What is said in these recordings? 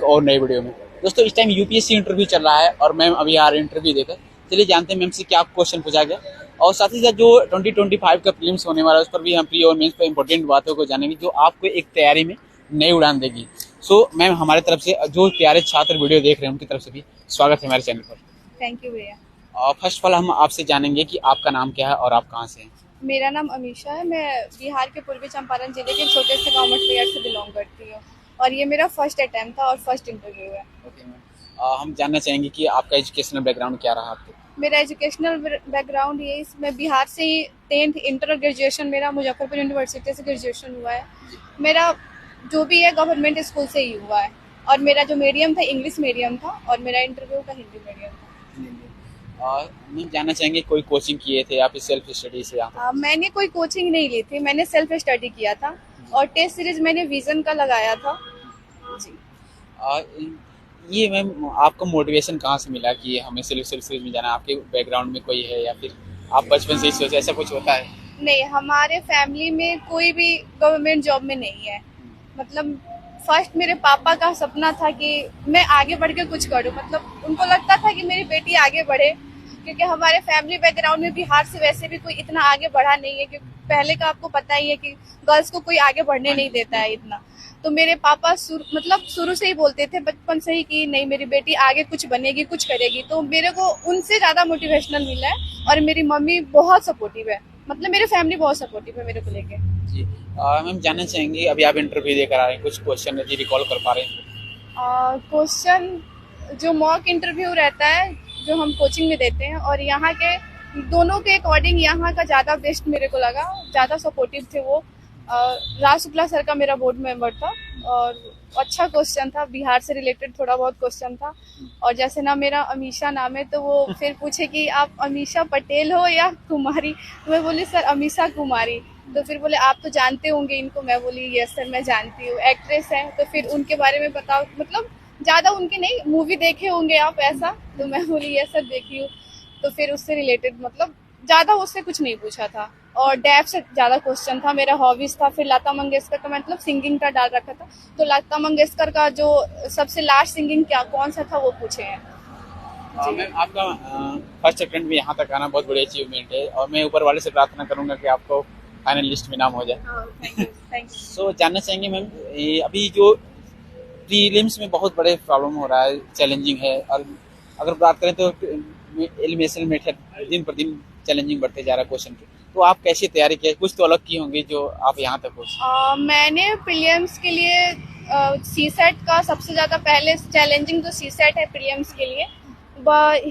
और नई वीडियो में। दोस्तों इस टाइम यूपीएससी इंटरव्यू चल रहा है और मैम अभी आ रही इंटरव्यू देकर। चलिए जानते हैं मैम से क्या क्वेश्चन पूछा गया और साथ ही साथ जो 2025 का प्रीलिम्स होने वाला है उस पर भी हम प्री और मेंस पर इंपॉर्टेंट बातों को जानेंगे जो आपको एक तैयारी में नई उड़ान देगी। सो मैम हमारे तरफ से जो प्यारे छात्र वीडियो देख रहे हैं उनकी तरफ से भी स्वागत है हमारे चैनल पर। थैंक यू भैया। फर्स्ट ऑफ ऑल हम आपसे जानेंगे कि आपका नाम क्या है और आप कहाँ से हैं। मेरा नाम अमीशा है। मैं बिहार के पूर्वी चंपारण जिले के छोटे से गांव मठलियार से बिलोंग करती हूँ और ये मेरा फर्स्ट अटेम्प्ट था और फर्स्ट इंटरव्यू है। ओके मैम, हम जानना चाहेंगे कि आपका एजुकेशनल बैकग्राउंड क्या रहा आपको। मेरा एजुकेशनल बैकग्राउंड ये मैं बिहार से ही 10th इंटर ग्रेजुएशन मेरा मुजफ्फरपुर यूनिवर्सिटी से ग्रेजुएशन हुआ है। मेरा जो भी है गवर्नमेंट स्कूल से ही हुआ है और मेरा जो मीडियम था इंग्लिश मीडियम था और मेरा इंटरव्यू का हिंदी मीडियम था। हम जानना चाहेंगे कोई कोचिंग किए थे या फिर सेल्फ स्टडी से यहाँ मैंने कोई कोचिंग नहीं ली थी, मैंने सेल्फ स्टडी किया था और टेस्ट सीरीज मैंने विजन का लगाया था जी। ये मैम आपको मोटिवेशन कहाँ से मिला कि हमें सेल्फ सीरीज में जाना? आपके बैकग्राउंड में कोई है या फिर आप बचपन से ही सोचे ऐसा कुछ होता है? नहीं, हमारे फैमिली में कोई भी गवर्नमेंट जॉब में नहीं है। मतलब फर्स्ट मेरे पापा का सपना था कि मैं आगे बढ़ के कुछ करूं। मतलब उनको लगता था कि मेरी बेटी आगे बढ़े क्योंकि हमारे फैमिली बैकग्राउंड में बिहार से वैसे भी कोई इतना आगे बढ़ा नहीं है क्योंकि पहले का आपको पता ही है कि गर्ल्स को कोई आगे बढ़ने नहीं देता है इतना। तो मेरे पापा शुरू से ही बोलते थे बचपन से ही कि नहीं मेरी बेटी आगे कुछ बनेगी कुछ करेगी। तो मेरे को उनसे ज्यादा मोटिवेशनल मिला है और मेरी मम्मी बहुत सपोर्टिव है। मतलब मेरे फैमिली बहुत सपोर्टिव है मेरे को लेके। जी मैम जानना चाहेंगे अभी आप इंटरव्यू देकर आ रहे हैं, कुछ क्वेश्चन यदि रिकॉल कर पा रहे हैं? क्वेश्चन जो मॉक इंटरव्यू रहता है जो हम कोचिंग में देते हैं और यहाँ के दोनों के अकॉर्डिंग यहाँ का ज़्यादा बेस्ट मेरे को लगा, ज़्यादा सपोर्टिव थे वो। राज शुक्ला सर का मेरा बोर्ड मेंबर था और अच्छा क्वेश्चन था, बिहार से रिलेटेड थोड़ा बहुत क्वेश्चन था। और जैसे ना मेरा अमीशा नाम है तो वो फिर पूछे कि आप अमीशा पटेल हो या कुमारी। तो मैं बोली सर अमीशा कुमारी। तो फिर बोले आप तो जानते होंगे इनको। मैं बोली यस सर मैं जानती हूँ, एक्ट्रेस है। तो फिर उनके बारे में बताओ, मतलब ज़्यादा उनके नहीं, मूवी देखे होंगे आप ऐसा। तो मैं बोली यस सर देखी हूँ। तो फिर उससे रिलेटेड मतलब ज़्यादा उससे कुछ नहीं पूछा था और डैप से ज़्यादा क्वेश्चन था। मेरा हॉबीज था, फिर लता मंगेशकर का मतलब सिंगिंग का डाल रखा था। तो लता मंगेशकर का जो सबसे लास्ट सिंगिंग क्या कौन सा था वो पूछे हैं। मैम आपका फर्स्ट अटेम्प्ट में यहाँ तक आना बहुत बड़ी अचीवमेंट है और मैं ऊपर वाले से प्रार्थना करूँगा कि आपको फाइनल लिस्ट में नाम हो जाए। Thank you. सो जानना चाहेंगे मैम अभी जो प्रीलिम्स में बहुत बड़े प्रॉब्लम हो रहा है, चैलेंजिंग है और अगर बात करें तो एलिमिनेशन मेथड दिन पर दिन चैलेंजिंग बढ़ते जा रहा है क्वेश्चन के। तो आप कैसे तैयारी किए? कुछ तो अलग की होंगी जो आप यहाँ तक हो। मैंने प्रीलिम्स के लिए सी सेट का सबसे ज़्यादा पहले चैलेंजिंग तो सी सेट है प्रीलिम्स के लिए।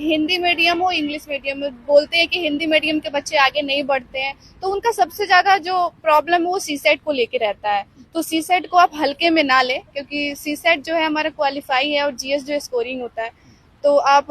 हिंदी मीडियम हो इंग्लिश मीडियम में बोलते हैं कि हिंदी मीडियम के बच्चे आगे नहीं बढ़ते हैं, तो उनका सबसे ज़्यादा जो प्रॉब्लम है वो सी सेट को लेके रहता है। तो सी सेट को आप हल्के में ना लें क्योंकि सी सेट जो है हमारा क्वालिफाई है और जीएस जो स्कोरिंग होता है। तो आप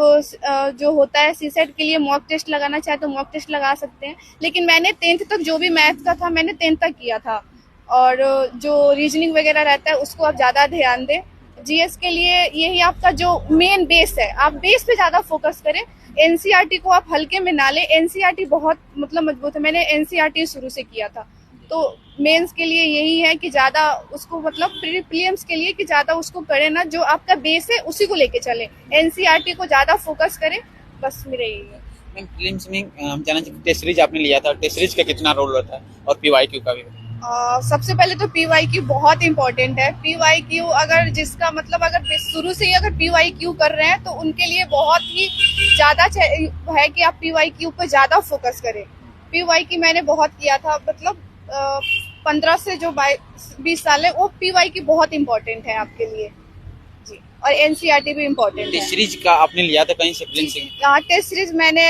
जो होता है सी सेट के लिए मॉक टेस्ट लगाना चाहे तो मॉक टेस्ट लगा सकते हैं। लेकिन मैंने 10th तक जो भी मैथ का था मैंने 10th तक किया था और जो रीजनिंग वगैरह रहता है उसको आप ज़्यादा ध्यान दें। जीएस के लिए यही आपका जो मेन बेस है, आप बेस पे ज़्यादा फोकस करें। एनसीईआरटी को आप हल्के में ना लें, एनसीईआरटी बहुत मतलब मजबूत है। मैंने एनसीईआरटी शुरू से किया था। तो मेंस के लिए यही है कि ज़्यादा उसको मतलब प्रीलिम्स के लिए कि ज़्यादा उसको करें ना, जो आपका बेस है उसी को लेके चले, एनसीईआरटी को ज़्यादा फोकस करें, बस मेरा यही है। मैम प्रीलिम्स में हम जानना चाहते हैं टेस्ट सीरीज आपने लिया था, टेस्ट सीरीज का कितना रोल होता है और पीवाईक्यू का भी? सबसे पहले तो पीवाईक्यू बहुत इंपॉर्टेंट है। पीवाईक्यू अगर जिसका मतलब अगर शुरू से ही अगर पीवाईक्यू कर रहे हैं तो उनके लिए बहुत ही ज़्यादा है कि आप पीवाईक्यू पे ज़्यादा फोकस करें। पीवाईक्यू मैंने बहुत किया था, मतलब 15 से जो 20 साल है वो पीवाईक्यू बहुत इंपॉर्टेंट है आपके लिए जी। और एनसीईआरटी भी इम्पोर्टेंट है। टेस्ट सीरीज का आपने लिया था कहीं से प्रीलिम्स से? टेस्ट सीरीज मैंने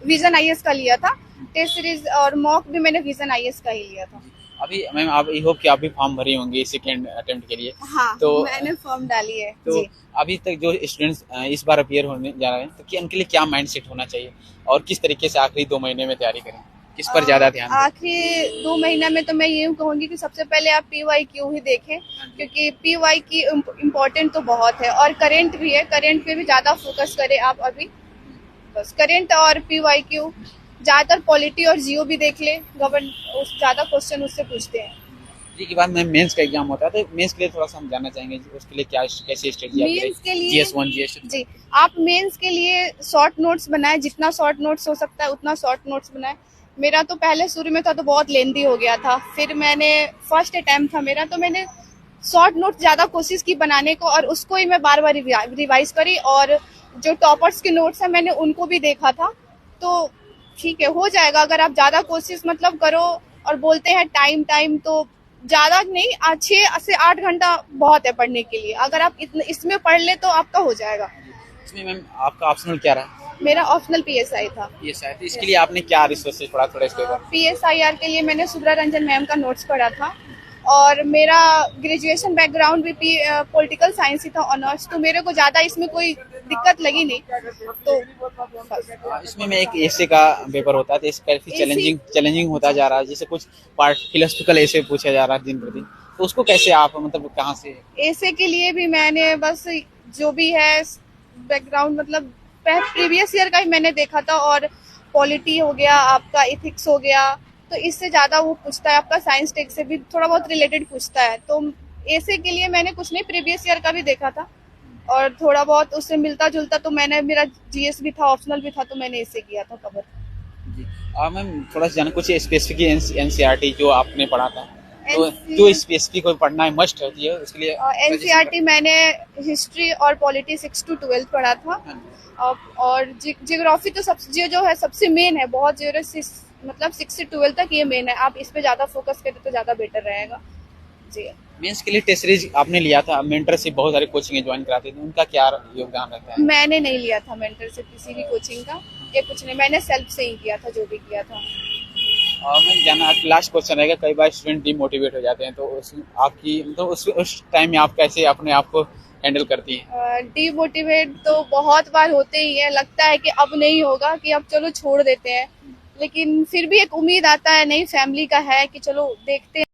विजन आईएएस का लिया था। टेस्ट सीरीज और मॉक भी मैंने विजन आईएएस का ही लिया था। अभी मैम आप आई होप कि आप भी फॉर्म भरी होंगी सेकेंड अटेम्प्ट के लिए। हाँ, तो मैंने फॉर्म डाली है तो जी। अभी तक जो स्टूडेंट्स इस बार अपीयर होने जा रहे हैं तो उनके लिए क्या माइंडसेट होना चाहिए और किस तरीके से आखिरी 2 महीने में तैयारी करें, किस पर ज्यादा ध्यान दें? आखिरी 2 महीना में तो मैं ये कहूंगी कि सबसे पहले आप पीवाईक्यू ही देखें क्योंकि पीवाईक्यू इम्पोर्टेंट तो बहुत है और करंट भी है। करंट पे भी ज्यादा फोकस करें आप अभी, बस करंट और पीवाईक्यू। ज्यादातर पॉलिटी और जियो भी देख ले, ज्यादा क्वेश्चन उससे पूछते हैं। जी के बाद मैम मेंस का एग्जाम होता है, तो मेंस के लिए थोड़ा सा हम जानना चाहेंगे जी, उसके लिए क्या कैसे स्ट्रेटजी मेंस के लिए जीएस 1 जीएस 2? जी, आप मेंस के लिए शॉर्ट नोट्स बनाएं, जितना शॉर्ट नोट्स हो सकता है उतना शॉर्ट नोट्स बनाएं। मेरा तो पहले शुरू में था तो बहुत लेंदी हो गया था, फिर मैंने फर्स्ट अटेम्प्ट था मेरा, तो मैंने शॉर्ट नोट ज़्यादा कोशिश की बनाने को, और उसको ही मैं बार बार रिवाइज करी, और जो टॉपर्स के नोट्स हैं मैंने उनको भी देखा था। तो ठीक है, हो जाएगा अगर आप ज़्यादा कोशिश मतलब करो। और बोलते हैं टाइम टाइम, तो ज़्यादा नहीं, 6 से 8 घंटा बहुत है पढ़ने के लिए। अगर आप इसमें पढ़ ले तो आपका हो जाएगा। इसमें मैम आपका ऑप्शनल क्या रहा? मेरा ऑप्शनल पीएसआई था। ये शायद इसके लिए आपने क्या रिसोर्सेज पढ़ा, थोड़ा इसके ऊपर? पीएसआईआर के लिए मैंने सुब्रा रंजन मैम का नोट्स पढ़ा था, और मेरा ग्रेजुएशन बैकग्राउंड भी पॉलिटिकल साइंस ही था ऑनर्स, तो मेरे को ज़्यादा इसमें कोई दिक्कत लगी नहीं। तो इसमें मैं एक ऐसे का पेपर होता है, तो इसका काफी चैलेंजिंग होता जा रहा है, जैसे कुछ पार्ट फिलोसफिकल ऐसे पूछा जा रहा है दिन प्रतिदिन, तो उसको कैसे आप मतलब कहाँ से? ऐसे के लिए भी मैंने बस जो भी है बैकग्राउंड मतलब प्रीवियस ईयर का ही मैंने देखा था, और पॉलिटी हो गया आपका, इथिक्स हो गया, तो इससे ज़्यादा वो पूछता है। आपका साइंस टेक से भी थोड़ा बहुत रिलेटेड पूछता है, तो ऐसे के लिए मैंने कुछ नहीं, प्रीवियस ईयर का भी देखा था और थोड़ा बहुत उससे मिलता जुलता, तो मैंने, मेरा जीएस भी था, ऑप्शनल भी था, तो मैंने इससे किया था कवर। जी मैम थोड़ा सा जाना कुछ स्पेसिफिक एनसीईआरटी जो आपने पढ़ा था, तो जो स्पेसिफिक को पढ़ना है मस्ट होती है, उसके लिए एनसीईआरटी मैंने हिस्ट्री और पॉलिटी 6 to 12 पढ़ा था, और जियोग्राफी तो जो है सबसे मेन है, बहुत मतलब 6 से 12 तक ये मेन है। आप इस पे ज़्यादा फोकस करें तो ज़्यादा बेटर रहेगा। जी, मेंस के लिए टेस्ट सीरीज आपने लिया था, मेंटर से बहुत सारे कोचिंग ज्वाइन कराते थे, उनका क्या योगदान रहता है? मैंने नहीं लिया था मेंटर से किसी भी कोचिंग का, ये कुछ नहीं, मैंने सेल्फ से ही किया था जो भी किया था। मैम जाना लास्ट क्वेश्चन रहेगा, कई बार स्टूडेंट डिमोटिवेट हो जाते हैं, तो आपकी मतलब उस टाइम में आप कैसे अपने आप को हैंडल करती हैं? डिमोटिवेट तो बहुत बार होते ही है, लगता है कि अब नहीं होगा, कि अब चलो छोड़ देते हैं, लेकिन फिर भी एक उम्मीद आता है, नहीं फैमिली का है कि चलो देखते हैं।